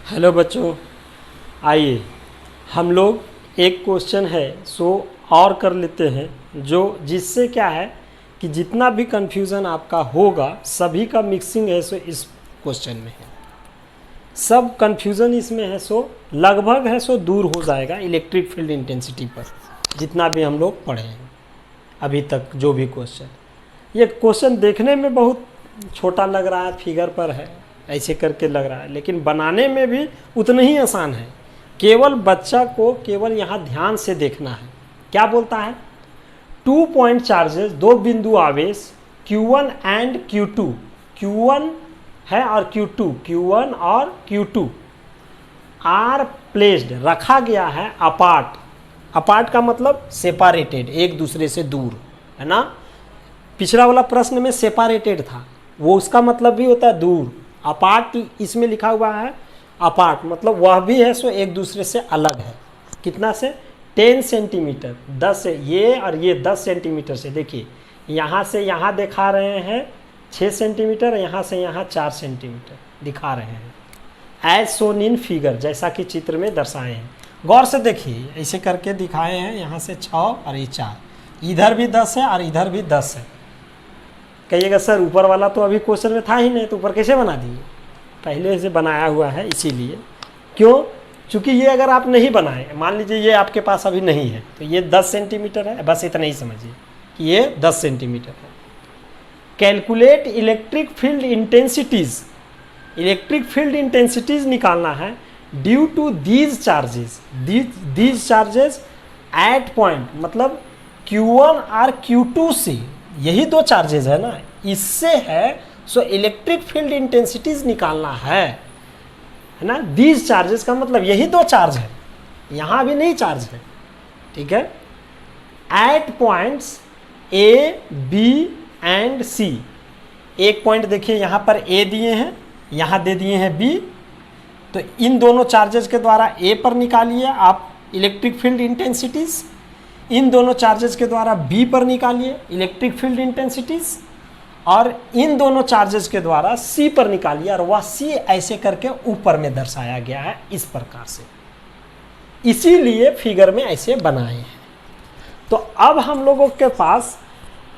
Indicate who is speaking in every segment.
Speaker 1: Hello बच्चों, आइए हम लोग एक क्वेश्चन है सो और कर लेते हैं, जो जिससे क्या है कि जितना भी कन्फ्यूज़न आपका होगा सभी का मिक्सिंग है सो इस क्वेश्चन में है। सब कन्फ्यूज़न इसमें है सो लगभग है सो दूर हो जाएगा इलेक्ट्रिक फील्ड इंटेंसिटी पर, जितना भी हम लोग पढ़े हैं अभी तक जो भी क्वेश्चन। ये क्वेश्चन देखने में बहुत छोटा लग रहा है, फिगर पर है ऐसे करके लग रहा है, लेकिन बनाने में भी उतना ही आसान है। केवल बच्चा को केवल यहाँ ध्यान से देखना है। क्या बोलता है? 2 पॉइंट चार्जेस, दो बिंदु आवेश Q1 एंड Q2, Q1 है और Q2, Q1 और Q2 आर प्लेस्ड, रखा गया है अपार्ट। अपार्ट का मतलब सेपरेटेड, एक दूसरे से दूर, है ना। पिछला वाला प्रश्न में सेपरेटेड था, वो उसका मतलब भी होता है दूर। अपार्ट इसमें लिखा हुआ है अपार्ट, मतलब वह भी है सो एक दूसरे से अलग है। कितना से? 10 सेंटीमीटर, 10 से ये और ये 10 सेंटीमीटर से। देखिए यहाँ से यहाँ दिखा रहे हैं 6 सेंटीमीटर, यहाँ से यहाँ 4 सेंटीमीटर दिखा रहे हैं। एज सोन इन फिगर, जैसा कि चित्र में दर्शाए हैं। गौर से देखिए, ऐसे करके दिखाए हैं, यहाँ से 6 और ये 4, इधर भी 10 है और इधर भी 10 है। कहिएगा सर ऊपर वाला तो अभी क्वेश्चन में था ही नहीं, तो ऊपर कैसे बना दिए? पहले से बनाया हुआ है इसीलिए। क्यों? चूँकि ये अगर आप नहीं बनाए, मान लीजिए ये आपके पास अभी नहीं है, तो ये 10 सेंटीमीटर है, बस इतना ही समझिए कि ये 10 सेंटीमीटर है। Calculate electric field intensities, electric field intensities निकालना है due to these charges, these charges at point, मतलब Q1 और Q2 से, यही दो चार्जेस है ना, इससे है सो इलेक्ट्रिक फील्ड इंटेंसिटीज निकालना है ना। दीज चार्जेस का मतलब यही दो चार्ज है, यहाँ भी नहीं चार्ज है, ठीक है। At points A, B and C, एक पॉइंट देखिए यहाँ पर A दिए हैं, यहाँ दे दिए हैं B, तो इन दोनों चार्जेस के द्वारा A पर निकालिए आप इलेक्ट्रिक फील्ड इंटेंसिटीज, इन दोनों चार्जेस के द्वारा B पर निकालिए इलेक्ट्रिक फील्ड इंटेंसिटीज, और इन दोनों चार्जेस के द्वारा C पर निकालिए, और वह C ऐसे करके ऊपर में दर्शाया गया है इस प्रकार से, इसीलिए फिगर में ऐसे बनाए हैं। तो अब हम लोगों के पास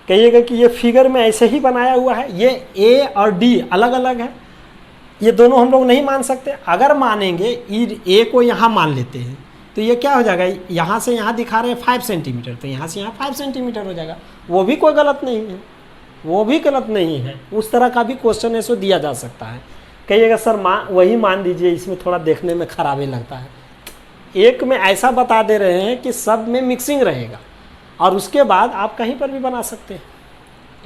Speaker 1: कहिएगा कि ये फिगर में ऐसे ही बनाया हुआ है, ये A और D अलग अलग है, ये दोनों हम लोग नहीं मान सकते। अगर मानेंगे A को यहाँ मान लेते हैं तो ये क्या हो जाएगा, यहाँ से यहाँ दिखा रहे हैं 5 सेंटीमीटर, तो यहाँ से यहाँ 5 सेंटीमीटर हो जाएगा। वो भी कोई गलत नहीं है, वो भी गलत नहीं है। उस तरह का भी क्वेश्चन है सो दिया जा सकता है। कहिएगा सर वही मान दीजिए, इसमें थोड़ा देखने में खराबी लगता है। एक में ऐसा बता दे रहे हैं कि सब में मिक्सिंग रहेगा, और उसके बाद आप कहीं पर भी बना सकते हैं,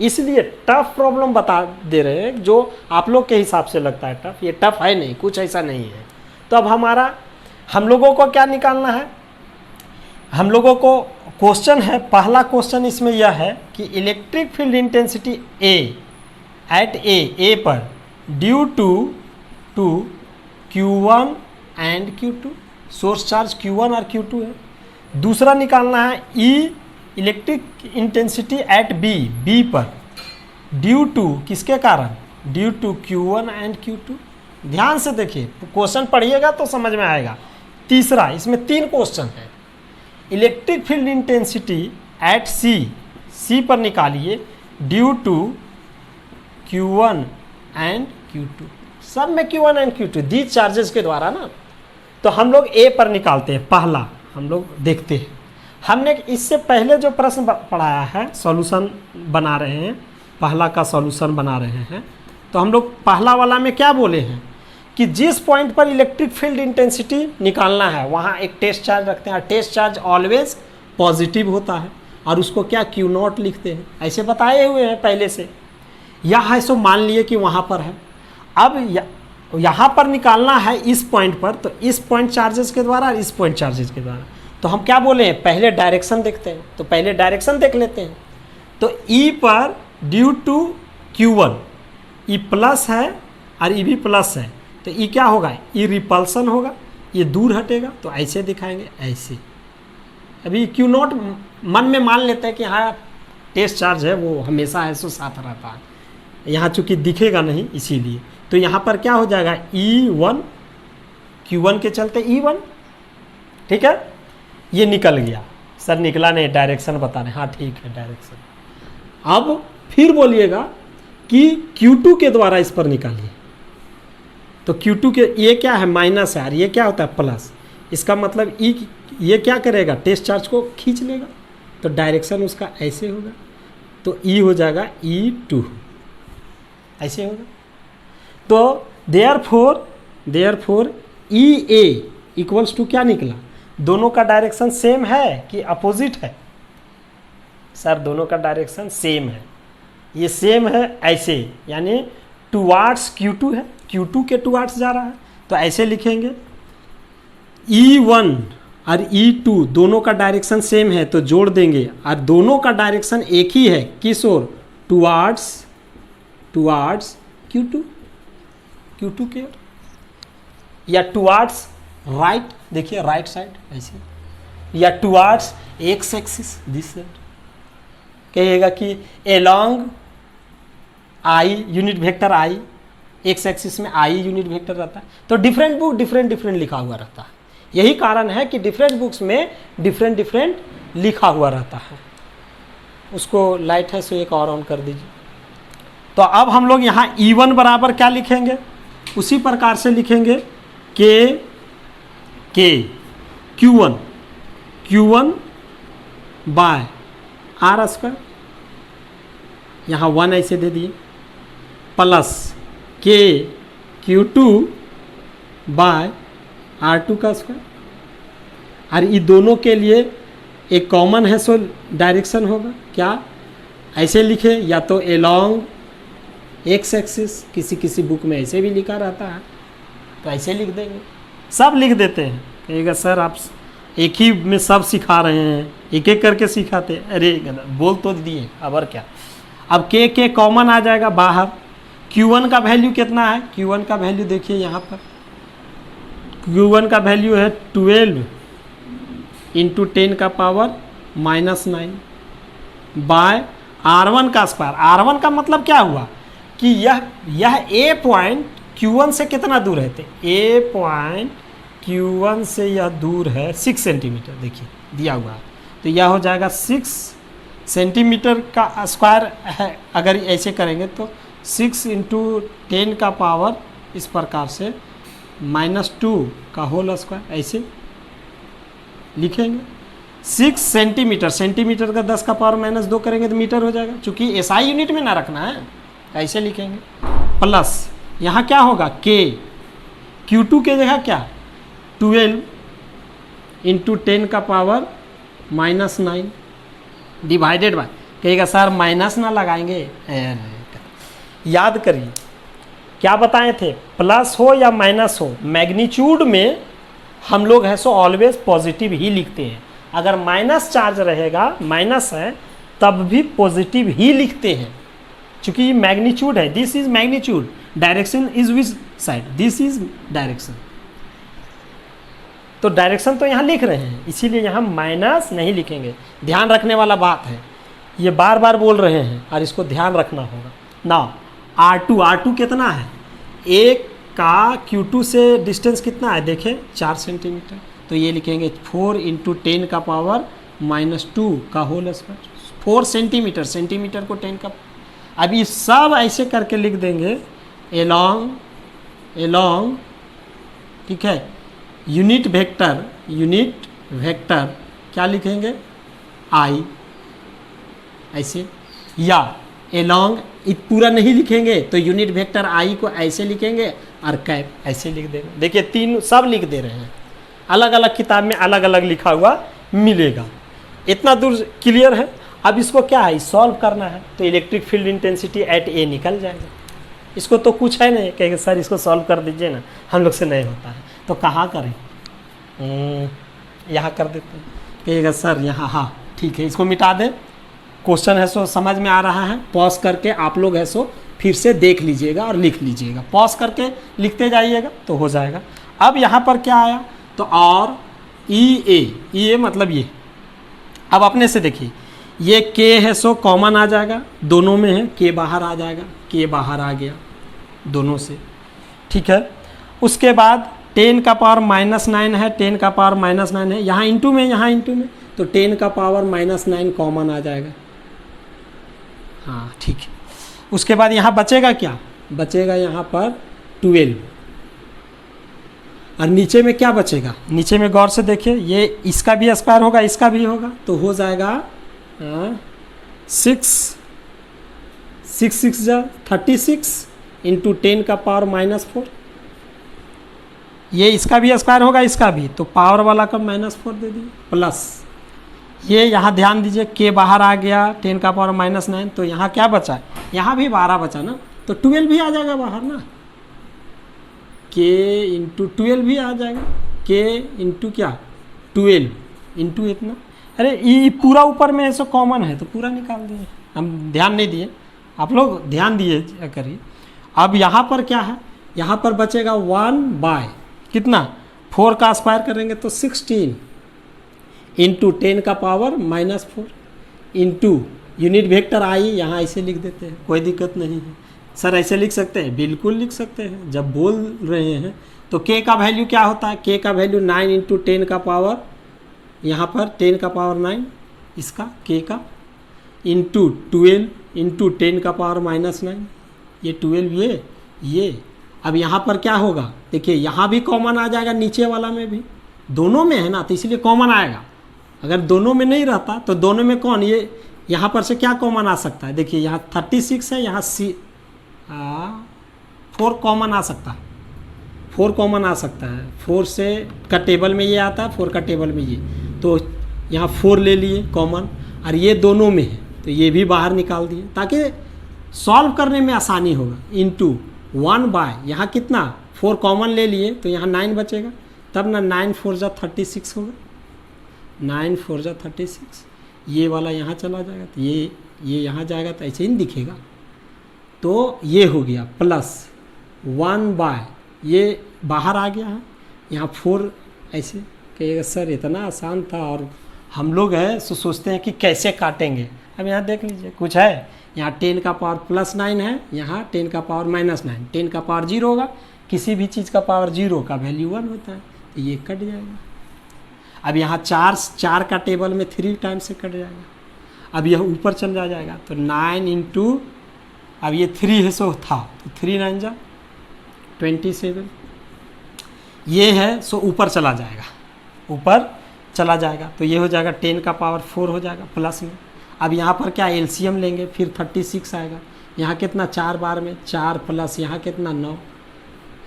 Speaker 1: इसलिए टफ प्रॉब्लम बता दे रहे हैं जो आप लोग के हिसाब से लगता है टफ। ये टफ है नहीं, कुछ ऐसा नहीं है। तो अब हम लोगों को क्या निकालना है? हम लोगों को क्वेश्चन है, पहला क्वेश्चन इसमें यह है कि इलेक्ट्रिक फील्ड इंटेंसिटी ए पर due to Q1 and Q2, source charge Q1 और Q2 है। दूसरा निकालना है इलेक्ट्रिक इंटेंसिटी एट बी पर ड्यू टू, किसके कारण? Due to Q1 and Q2। ध्यान से देखिए, क्वेश्चन पढ़िएगा तो समझ में आएगा। तीसरा, इसमें 3 क्वेश्चन है। इलेक्ट्रिक फील्ड इंटेंसिटी एट सी पर निकालिए due to Q1 and Q2, सब में Q1 and Q2 the charges के द्वारा ना। तो हम लोग A पर निकालते हैं, पहला हम लोग देखते हैं। हमने इससे पहले जो प्रश्न पढ़ाया है, सॉल्यूशन बना रहे हैं, पहला का सॉल्यूशन बना रहे हैं, तो हम लोग पहला वाला में क्या बोले हैं कि जिस पॉइंट पर इलेक्ट्रिक फील्ड इंटेंसिटी निकालना है वहाँ एक टेस्ट चार्ज रखते हैं, और टेस्ट चार्ज ऑलवेज पॉजिटिव होता है, और उसको क्या Q0 लिखते हैं, ऐसे बताए हुए हैं पहले से। यह है सो मान लिए कि वहाँ पर है। अब यहाँ पर निकालना है इस पॉइंट पर, तो इस पॉइंट चार्जेस के द्वारा और इस पॉइंट चार्जेस के द्वारा। तो हम क्या बोले हैं, पहले डायरेक्शन देखते हैं, तो पहले डायरेक्शन देख लेते हैं। तो E पर due to Q1, E plus है और E भी प्लस है, तो E क्या होगा? E रिपल्सन होगा, ये दूर हटेगा, तो ऐसे दिखाएंगे, ऐसे। अभी Q0 मन में मान लेते हैं कि हाँ टेस्ट चार्ज है, वो हमेशा ऐसे साथ रहता है, यहाँ चूँकि दिखेगा नहीं इसीलिए। तो यहाँ पर क्या हो जाएगा, E1 Q1 के चलते E1, ठीक है, ये निकल गया। सर निकला नहीं, डायरेक्शन बता रहे, हाँ ठीक है डायरेक्शन। अब फिर बोलिएगा कि Q2 के द्वारा इस पर निकालिए, तो Q2 के ये क्या है माइनस है और ये क्या होता है प्लस, इसका मतलब E ये क्या करेगा टेस्ट चार्ज को खींच लेगा, तो डायरेक्शन उसका ऐसे होगा, तो E हो जाएगा E2, ऐसे होगा। तो देयरफॉर EA इक्वल्स टू क्या निकला, दोनों का डायरेक्शन सेम है कि अपोजिट है, सर दोनों का डायरेक्शन सेम है, ये सेम है ऐसे, यानी टुवार्ड्स Q2 है, Q2 के टुवार्ड्स जा रहा है, तो ऐसे लिखेंगे E1 और E2 दोनों का डायरेक्शन सेम है तो जोड़ देंगे, और दोनों का डायरेक्शन एक ही है, किस ओर, टुवार्ड्स Q2 के ओर, या टुवार्ड्स राइट, देखिए राइट साइड ऐसे, या towards x axis this side, कहिएगा कि along I unit vector I, x axis में आई यूनिट वेक्टर रहता है, तो डिफरेंट बुक डिफरेंट लिखा हुआ रहता है, यही कारण है कि डिफरेंट बुक्स में डिफरेंट लिखा हुआ रहता है। उसको लाइट है सो एक और ऑन कर दीजिए। तो अब हम लोग यहाँ E1 बराबर क्या लिखेंगे, उसी प्रकार से लिखेंगे के Q1 बाय आर स्क्वायर, यहाँ 1 ऐसे दे दिए, प्लस के Q2 बाय R2 का स्क्वायर, और ये दोनों के लिए एक कॉमन है सो डायरेक्शन होगा क्या, ऐसे लिखे, या तो एलॉन्ग एक्स एक्सिस, किसी बुक में ऐसे भी लिखा रहता है, तो ऐसे लिख देंगे, सब लिख देते हैं। कहिएगा सर आप एक ही में सब सिखा रहे हैं, एक एक करके सिखाते, अरे बोल तो दिए, अब और क्या। अब के कॉमन आ जाएगा बाहर, Q1 का वैल्यू कितना है, Q1 का वैल्यू देखिए यहाँ पर, Q1 का वैल्यू है 12 इंटू 10 का पावर -9 बाय R1 का स्क्वायर। R1 का मतलब क्या हुआ कि यह A पॉइंट Q1 से कितना दूर है, तो A पॉइंट Q1 से यह दूर है 6 सेंटीमीटर, देखिए दिया हुआ है, तो यह हो जाएगा 6 सेंटीमीटर का स्क्वायर है, अगर ऐसे करेंगे तो 6 इंटू 10 का पावर इस प्रकार से -2 का होल स्क्वायर, ऐसे लिखेंगे। 6 सेंटीमीटर का 10 का पावर -2 करेंगे तो मीटर हो जाएगा, चूँकि SI यूनिट में ना रखना है, ऐसे लिखेंगे। प्लस यहाँ क्या होगा Q2 के जगह क्या 12 इंटू 10 का पावर -9 डिवाइडेड बाय, कहिएगा सर माइनस ना लगाएंगे, याद करिए क्या बताए थे, प्लस हो या माइनस हो, मैग्नीट्यूड में हम लोग है सो ऑलवेज पॉजिटिव ही लिखते हैं, अगर माइनस चार्ज रहेगा, माइनस है तब भी पॉजिटिव ही लिखते हैं, चूंकि ये मैग्नीट्यूड है, this is magnitude, direction is which side, this is direction, तो डायरेक्शन तो यहाँ लिख रहे हैं, इसीलिए यहाँ माइनस नहीं लिखेंगे, ध्यान रखने वाला बात है, ये बार बार बोल रहे हैं और इसको ध्यान रखना होगा ना। R2 कितना है, एक का Q2 से डिस्टेंस कितना है, देखें 4 सेंटीमीटर, तो ये लिखेंगे 4 इंटू 10 का पावर -2 का होल स्क्वायर, 4 सेंटीमीटर को 10 का, अब ये सब ऐसे करके लिख देंगे एलॉन्ग, ठीक है, यूनिट वेक्टर क्या लिखेंगे I, ऐसे, या एलॉन्ग पूरा नहीं लिखेंगे तो यूनिट वेक्टर I को ऐसे लिखेंगे और कैप ऐसे लिख देंगे, देखिए तीन सब लिख दे रहे हैं, अलग अलग किताब में अलग अलग लिखा हुआ मिलेगा, इतना दूर क्लियर है। अब इसको क्या है सॉल्व करना है, तो electric field intensity at A निकल जाएगा, इसको तो कुछ है नहीं, कहेंगे सर इसको सॉल्व कर दीजिए ना, हम लोग से नहीं होता है, तो कहाँ करें, यहाँ कर देते हैं, कहिएगा सर यहाँ, हाँ ठीक है इसको मिटा दें, क्वेश्चन है सो समझ में आ रहा है, पॉज करके आप लोग है सो फिर से देख लीजिएगा और लिख लीजिएगा, पॉज करके लिखते जाइएगा तो हो जाएगा। अब यहाँ पर क्या आया, तो और E A मतलब ये, अब अपने से देखिए ये K है सो कॉमन आ जाएगा, दोनों में है, K बाहर आ जाएगा, K बाहर आ गया दोनों से, ठीक है। उसके बाद 10 का पावर -9 है, 10 का पावर -9 है, यहाँ इंटू में, यहाँ इंटू में, तो 10 का पावर -9 कॉमन आ जाएगा। हाँ ठीक है। उसके बाद यहाँ बचेगा क्या, बचेगा यहाँ पर 12, और नीचे में क्या बचेगा, नीचे में गौर से देखिए, ये इसका भी स्क्वायर होगा, इसका भी होगा, तो हो जाएगा 6 6 जा 36 इंटू 10 का पावर -4, ये इसका भी स्क्वायर होगा, इसका भी, तो पावर वाला का -4 दे दिए, प्लस ये यहाँ ध्यान दीजिए के बाहर आ गया, 10 का पावर -9, तो यहाँ क्या बचा, यहाँ भी 12 बचा ना, तो 12 भी आ जाएगा बाहर ना, के इंटू 12 भी आ जाएगा, के इंटू क्या 12 इंटू इतना, अरे ये पूरा ऊपर में ऐसा कॉमन है तो पूरा निकाल दिए, हम ध्यान नहीं दिए, आप लोग ध्यान दिए करिए। अब यहाँ पर क्या है, यहाँ पर बचेगा 1 कितना 4 का स्क्वायर करेंगे तो 16 इंटू 10 का पावर -4 इंटू यूनिट वेक्टर आई, यहाँ ऐसे लिख देते हैं, कोई दिक्कत नहीं है। सर ऐसे लिख सकते हैं, बिल्कुल लिख सकते हैं, जब बोल रहे हैं तो के का वैल्यू क्या होता है, के का वैल्यू 9 इंटू 10 का पावर, यहाँ पर 10 का पावर 9 इसका के का, इंटू 12 इंटू 10 का पावर -9, ये 12 ये। अब यहाँ पर क्या होगा, देखिए यहाँ भी कॉमन आ जाएगा, नीचे वाला में भी, दोनों में है ना, तो इसलिए कॉमन आएगा। अगर दोनों में नहीं रहता तो दोनों में कौन, ये यहाँ पर से क्या कॉमन आ सकता है, देखिए यहाँ 36 है, यहाँ 4 कॉमन आ सकता है, 4 कॉमन आ सकता है, 4 से का टेबल में ये आता है, 4 का टेबल में ये, तो यहाँ 4 ले लिए कॉमन, और ये दोनों में है तो ये भी बाहर निकाल दिए ताकि सॉल्व करने में आसानी होगा। इंटू 1 यहाँ कितना 4 कॉमन ले लिए तो यहाँ 9 बचेगा, तब ना 9 4 जा 36 होगा, 9 4 जा 36, ये वाला यहाँ चला जाएगा तो ये यहाँ जाएगा तो ऐसे ही दिखेगा, तो ये हो गया प्लस 1 ये बाहर आ गया है, यहाँ 4 ऐसे कहिएगा सर इतना आसान था और हम लोग है सो सोचते हैं कि कैसे काटेंगे। अब यहाँ देख लीजिए कुछ है, यहाँ 10 का पावर +9 है, यहाँ 10 का पावर -9, 10 का पावर 0 होगा, किसी भी चीज़ का पावर 0 का वैल्यू 1 होता है, तो ये कट जाएगा। अब यहाँ 4 का टेबल में 3 टाइम्स से कट जाएगा, अब यह ऊपर चल जाएगा तो 9 इंटू, अब ये 3 है सो था तो 3 9 जा 27, ये है सो ऊपर चला जाएगा, ऊपर चला जाएगा, तो ये हो जाएगा 10 का पावर 4 हो जाएगा प्लस में। अब यहाँ पर क्या एलसीएम लेंगे, फिर 36 आएगा, यहाँ कितना 4 बार में 4 प्लस यहाँ कितना 9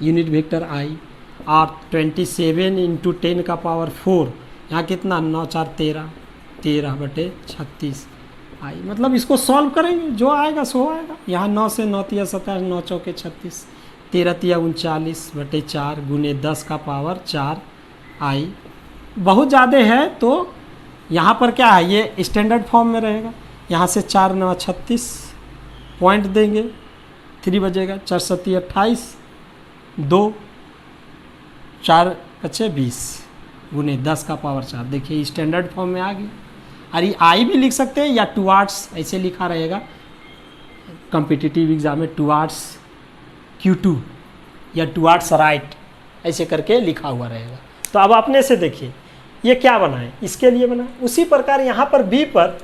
Speaker 1: यूनिट वेक्टर आई, और 27 इंटू 10 का पावर 4, यहाँ कितना 9 4 13, 13/36 आई। मतलब इसको सॉल्व करेंगे जो आएगा सो आएगा। यहाँ 9 से 9 तिया 27, 9 चौके 36, 13 तिया 39/4 गुने 10 का पावर 4 आई। बहुत ज़्यादा है तो यहाँ पर क्या है, ये स्टैंडर्ड फॉर्म में रहेगा, यहाँ से 4 9 36 पॉइंट देंगे, 3 बजेगा, 4 7 28, 2 4 बचे 20 गुने 10 का पावर 4। देखिए स्टैंडर्ड फॉर्म में आ गई। अरे आई भी लिख सकते हैं या टुवार्ड्स ऐसे लिखा रहेगा कॉम्पिटिटिव एग्जाम में, टुवार्ड्स Q2 या टुवार्ड्स राइट ऐसे करके लिखा हुआ रहेगा। तो अब अपने से देखिए ये क्या बनाए, इसके लिए बनाए। उसी प्रकार यहाँ पर बी पर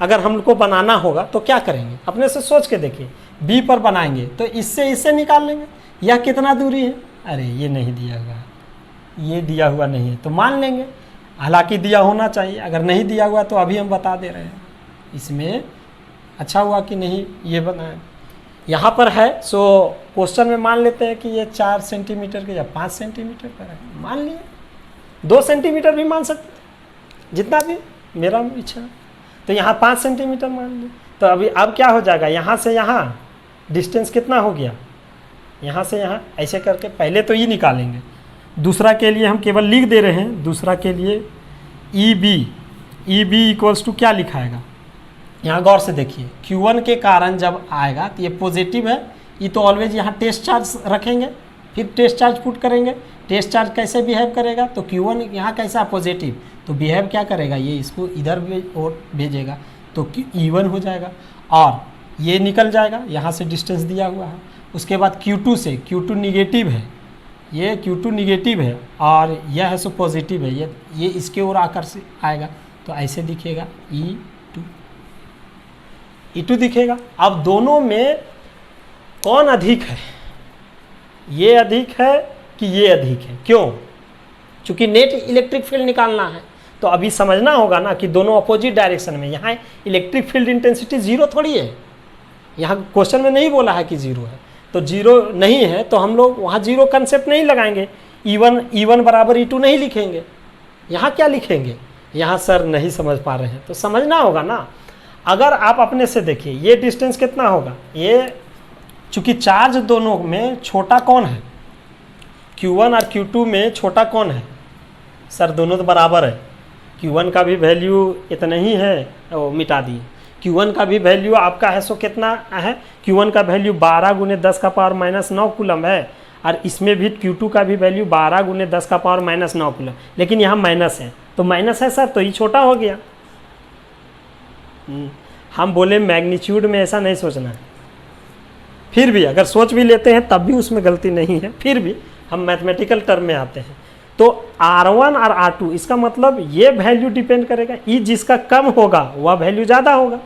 Speaker 1: अगर हमको बनाना होगा तो क्या करेंगे, अपने से सोच के देखिए। बी पर बनाएंगे तो इससे निकाल लेंगे, यह कितना दूरी है, अरे ये नहीं दिया हुआ, ये दिया हुआ नहीं है तो मान लेंगे, हालांकि दिया होना चाहिए, अगर नहीं दिया हुआ तो अभी हम बता दे रहे हैं। इसमें अच्छा हुआ कि नहीं ये बनाए, यहाँ पर है सो क्वेश्चन में मान लेते हैं कि ये 4 सेंटीमीटर के या 5 सेंटीमीटर पर है, मान लिए 2 सेंटीमीटर भी मान सकते थे, जितना भी मेरा इच्छा है। तो यहाँ 5 सेंटीमीटर मान लिए, तो अभी अब क्या हो जाएगा, यहाँ से यहाँ डिस्टेंस कितना हो गया, यहाँ से यहाँ ऐसे करके पहले तो ये निकालेंगे। दूसरा के लिए हम केवल लिख दे रहे हैं, दूसरा के लिए ई बी इक्वल्स टू क्या लिखाएगा, यहाँ गौर से देखिए Q1 के कारण जब आएगा तो ये पॉजिटिव है, ये तो ऑलवेज यहाँ टेस्ट चार्ज रखेंगे, फिर टेस्ट चार्ज पुट करेंगे। टेस्ट चार्ज कैसे बिहेव करेगा, तो Q1 यहाँ कैसा पॉजिटिव, तो बिहेव क्या करेगा, ये इसको इधर और भेजेगा तो E1 हो जाएगा, और ये निकल जाएगा, यहाँ से डिस्टेंस दिया हुआ है। उसके बाद Q2 से, Q2 निगेटिव है, ये Q2 निगेटिव है और यह है सो पॉजिटिव है, ये इसके ओर आकर से आएगा तो ऐसे दिखेगा E2 दिखेगा। अब दोनों में कौन अधिक है, ये अधिक है कि ये अधिक है? क्यों? चूंकि नेट इलेक्ट्रिक फील्ड निकालना है तो अभी समझना होगा ना कि दोनों अपोजिट डायरेक्शन में। यहाँ इलेक्ट्रिक फील्ड इंटेंसिटी जीरो थोड़ी है, यहाँ क्वेश्चन में नहीं बोला है कि जीरो है, तो जीरो नहीं है तो हम लोग वहाँ जीरो कंसेप्ट नहीं लगाएंगे, E1 बराबर E2 नहीं लिखेंगे। यहाँ क्या लिखेंगे? यहाँ सर नहीं समझ पा रहे हैं तो समझना होगा ना। अगर आप अपने से देखिए ये डिस्टेंस कितना होगा, ये चूंकि चार्ज दोनों में छोटा कौन है, Q1 और Q2 में छोटा कौन है? सर दोनों तो बराबर है। Q1 का भी वैल्यू इतना ही है, वो मिटा दिए। Q1 का भी वैल्यू आपका है सो कितना है? Q1 का वैल्यू 12 गुने 10 का पावर माइनस 9 कूलम है और इसमें भी Q2 का भी वैल्यू 12 गुने 10 का पावर माइनस 9 कूलम, लेकिन यहाँ माइनस है तो माइनस है सर तो ये छोटा हो गया। हम बोले मैग्नीट्यूड में ऐसा नहीं सोचना है, फिर भी अगर सोच भी लेते हैं तब भी उसमें गलती नहीं है, फिर भी हम मैथमेटिकल टर्म में आते हैं। तो R1 और R2 इसका मतलब ये वैल्यू डिपेंड करेगा, ई जिसका कम होगा वह वैल्यू ज़्यादा होगा।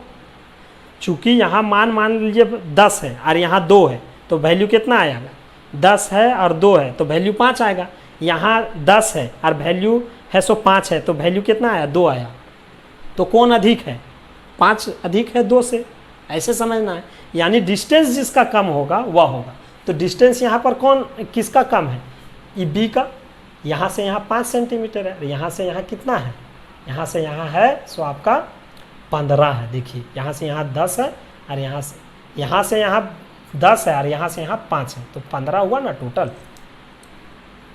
Speaker 1: चूँकि यहाँ मान लीजिए 10 है और यहाँ 2 है तो वैल्यू कितना आएगा? 10 है और 2 है तो वैल्यू 5 आएगा। यहाँ 10 है और वैल्यू है सो 5 है तो वैल्यू कितना आया? 2 आया। तो कौन अधिक है? 5 अधिक है 2 से, ऐसे समझना है। यानी डिस्टेंस जिसका कम होगा वह होगा। तो डिस्टेंस यहाँ पर कौन किसका कम है? ई बी का। यहाँ से यहाँ 5 सेंटीमीटर है, यहाँ से यहाँ कितना है? यहाँ से यहाँ है सो आपका 15 है। देखिए यहाँ से यहाँ 10 है और यहाँ से यहाँ 10 है और यहाँ से यहाँ 5 है तो 15 हुआ ना टोटल।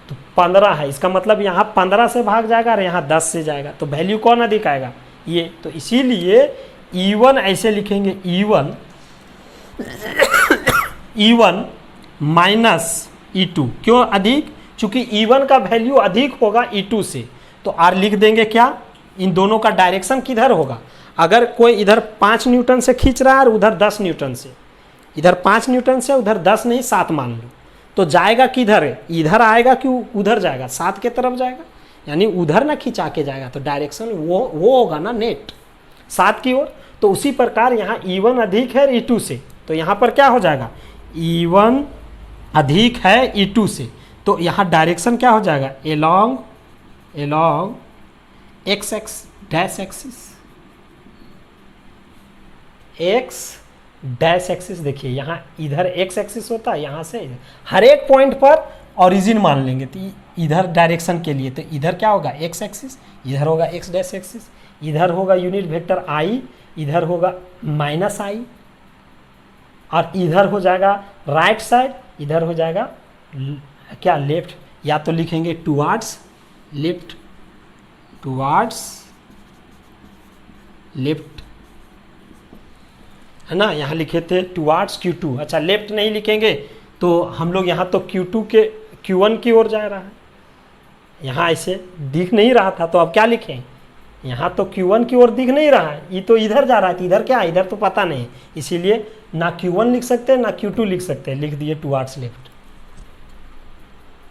Speaker 1: तो 15 है, इसका मतलब यहाँ 15 से भाग जाएगा और यहाँ 10 से जाएगा तो वैल्यू कौन अधिक आएगा? ये। तो इसीलिए E1 ऐसे लिखेंगे, E1 माइनस E2। क्यों अधिक? चूंकि E1 का वैल्यू अधिक होगा E2 से तो R लिख देंगे क्या? इन दोनों का डायरेक्शन किधर होगा? अगर कोई इधर 5 न्यूटन से खींच रहा है और उधर 10 न्यूटन से, इधर 5 न्यूटन से उधर 10 नहीं 7 मान लो, तो जाएगा किधर है? इधर आएगा कि उधर जाएगा? 7 के तरफ जाएगा, यानी उधर ना खिंचा के जाएगा तो डायरेक्शन वो होगा ना नेट 7 की ओर। तो उसी प्रकार यहाँ E1 अधिक है E2 से तो यहाँ पर क्या हो जाएगा? E1 अधिक है E2 से तो यहाँ डायरेक्शन क्या हो जाएगा? Along x dash axis. देखिए यहाँ इधर एक्स एक्सिस होता है, यहाँ से इधर हर एक पॉइंट पर ओरिजिन मान लेंगे तो इधर डायरेक्शन के लिए तो इधर क्या होगा? एक्स एक्सिस, इधर होगा एक्स डैश एक्सिस, इधर होगा यूनिट वेक्टर आई, इधर होगा माइनस आई और इधर हो जाएगा राइट साइड, इधर हो जाएगा क्या? लेफ्ट। या तो लिखेंगे टुवार्ड्स लेफ्ट है ना, यहाँ लिखे थे टुवार्ड्स Q2। अच्छा लेफ्ट नहीं लिखेंगे तो हम लोग यहाँ तो Q2 के Q1 की ओर जा रहा है, यहाँ ऐसे दिख नहीं रहा था तो अब क्या लिखें? यहाँ तो Q1 की ओर दिख नहीं रहा है, ये तो इधर जा रहा है, इधर क्या है? इधर तो पता नहीं, इसीलिए ना Q1 लिख सकते हैं ना Q2 लिख सकते हैं, लिख दिए टुवार्ड्स लेफ्ट।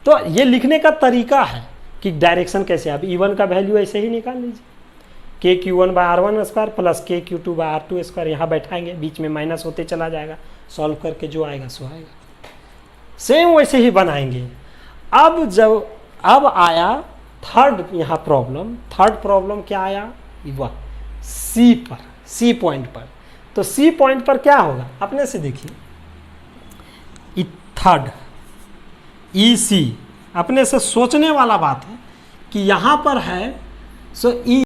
Speaker 1: तो ये लिखने का तरीका है कि डायरेक्शन कैसे। आप E1 का वैल्यू ऐसे ही निकाल लीजिए, KQ1/R1² प्लस KQ2/R2², यहाँ बैठाएंगे, बीच में माइनस होते चला जाएगा, सॉल्व करके जो आएगा सो आएगा। सेम वैसे ही बनाएंगे। अब आया थर्ड यहाँ प्रॉब्लम। थर्ड प्रॉब्लम क्या आया? वह सी पॉइंट पर। तो सी पॉइंट पर क्या होगा अपने से देखिए, थर्ड EC। अपने से सोचने वाला बात है कि यहाँ पर है सो